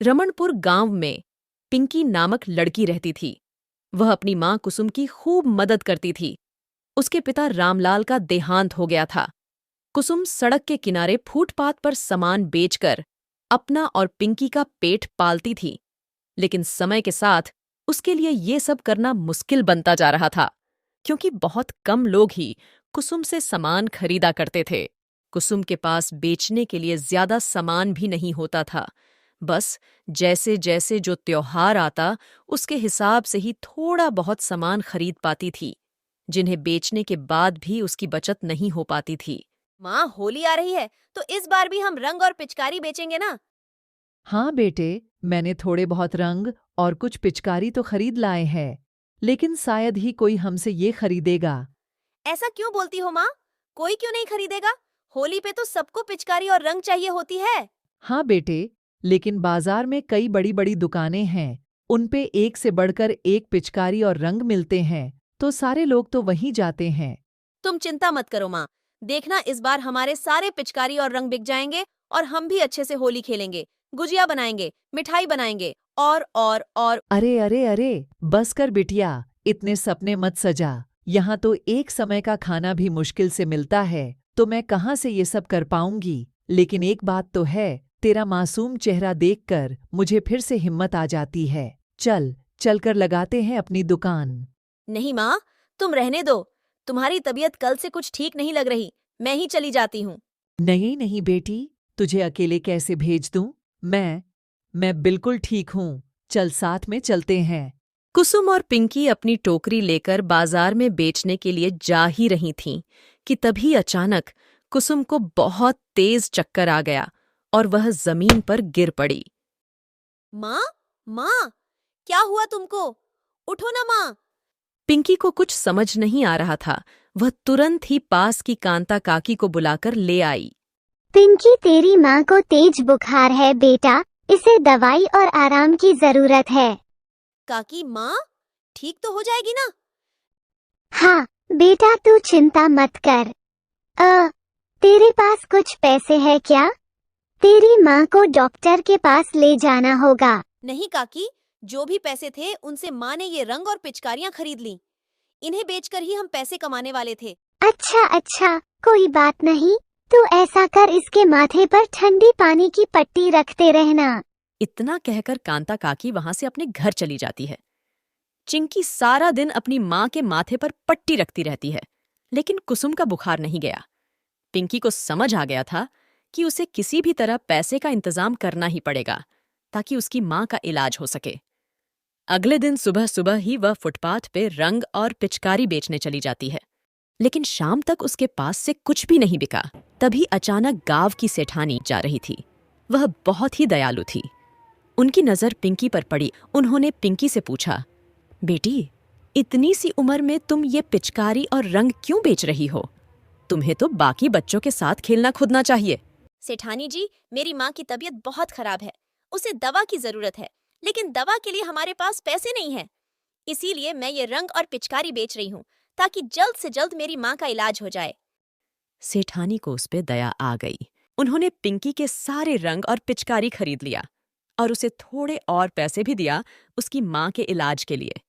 रमणपुर गांव में पिंकी नामक लड़की रहती थी। वह अपनी मां कुसुम की खूब मदद करती थी। उसके पिता रामलाल का देहांत हो गया था। कुसुम सड़क के किनारे फुटपाथ पर सामान बेचकर अपना और पिंकी का पेट पालती थी। लेकिन समय के साथ उसके लिए ये सब करना मुश्किल बनता जा रहा था, क्योंकि बहुत कम लोग ही कुसुम से सामान खरीदा करते थे। कुसुम के पास बेचने के लिए ज्यादा सामान भी नहीं होता था। बस जैसे जैसे जो त्योहार आता, उसके हिसाब से ही थोड़ा बहुत सामान खरीद पाती थी, जिन्हें बेचने के बाद भी उसकी बचत नहीं हो पाती थी। माँ, होली आ रही है तो इस बार भी हम रंग और पिचकारी बेचेंगे ना? हाँ बेटे, मैंने थोड़े बहुत रंग और कुछ पिचकारी तो खरीद लाए हैं, लेकिन शायद ही कोई हमसे ये खरीदेगा। ऐसा क्यों बोलती हो माँ? कोई क्यों नहीं खरीदेगा? होली पे तो सबको पिचकारी और रंग चाहिए होती है। हाँ बेटे, लेकिन बाजार में कई बड़ी बड़ी दुकानें हैं, उन पे एक से बढ़कर एक पिचकारी और रंग मिलते हैं, तो सारे लोग तो वहीं जाते हैं। तुम चिंता मत करो माँ, देखना इस बार हमारे सारे पिचकारी और रंग बिक जाएंगे और हम भी अच्छे से होली खेलेंगे, गुजिया बनाएंगे, मिठाई बनाएंगे और। अरे अरे अरे, बस कर बिटिया, इतने सपने मत सजा। यहाँ तो एक समय का खाना भी मुश्किल से मिलता है, तो मैं कहाँ से ये सब कर पाऊंगी। लेकिन एक बात तो है, तेरा मासूम चेहरा देखकर मुझे फिर से हिम्मत आ जाती है। चल कर लगाते हैं अपनी दुकान। नहीं माँ, तुम रहने दो। तुम्हारी तबीयत कल से कुछ ठीक नहीं लग रही, मैं ही चली जाती हूँ। नहीं नहीं बेटी, तुझे अकेले कैसे भेज दूं? मैं बिल्कुल ठीक हूँ। चल साथ में चलते हैं। कुसुम और पिंकी अपनी टोकरी लेकर बाजार में बेचने के लिए जा ही रही थीं कि तभी अचानक कुसुम को बहुत तेज चक्कर आ गया और वह जमीन पर गिर पड़ी। माँ, माँ, क्या हुआ तुमको? उठो ना माँ। पिंकी को कुछ समझ नहीं आ रहा था। वह तुरंत ही पास की कांता काकी को बुलाकर ले आई। पिंकी, तेरी माँ को तेज बुखार है बेटा, इसे दवाई और आराम की जरूरत है। काकी माँ, ठीक तो हो जाएगी ना? हाँ बेटा, तू चिंता मत कर। तेरे पास कुछ पैसे है क्या? तेरी माँ को डॉक्टर के पास ले जाना होगा। नहीं काकी, जो भी पैसे थे उनसे माँ ने ये रंग और पिचकारियाँ खरीद ली। इन्हें बेचकर ही हम पैसे कमाने वाले थे। अच्छा अच्छा, कोई बात नहीं। तू ऐसा कर, इसके माथे पर ठंडी पानी की पट्टी रखते रहना। इतना कहकर कांता काकी वहां से अपने घर चली जाती है। चिंकी सारा दिन अपनी माँ के माथे पर पट्टी रखती रहती है, लेकिन कुसुम का बुखार नहीं गया। पिंकी को समझ आ गया था कि उसे किसी भी तरह पैसे का इंतजाम करना ही पड़ेगा, ताकि उसकी माँ का इलाज हो सके। अगले दिन सुबह सुबह ही वह फुटपाथ पे रंग और पिचकारी बेचने चली जाती है, लेकिन शाम तक उसके पास से कुछ भी नहीं बिका। तभी अचानक गांव की सेठानी जा रही थी। वह बहुत ही दयालु थी। उनकी नजर पिंकी पर पड़ी। उन्होंने पिंकी से पूछा, बेटी, इतनी सी उम्र में तुम ये पिचकारी और रंग क्यों बेच रही हो? तुम्हें तो बाकी बच्चों के साथ खेलना कूदना चाहिए। सेठानी जी, मेरी माँ की तबीयत बहुत खराब है, उसे दवा की जरूरत है, लेकिन दवा के लिए हमारे पास पैसे नहीं है। इसीलिए मैं ये रंग और पिचकारी बेच रही हूँ, ताकि जल्द से जल्द मेरी माँ का इलाज हो जाए। सेठानी को उस पे दया आ गई। उन्होंने पिंकी के सारे रंग और पिचकारी खरीद लिया और उसे थोड़े और पैसे भी दिया उसकी माँ के इलाज के लिए।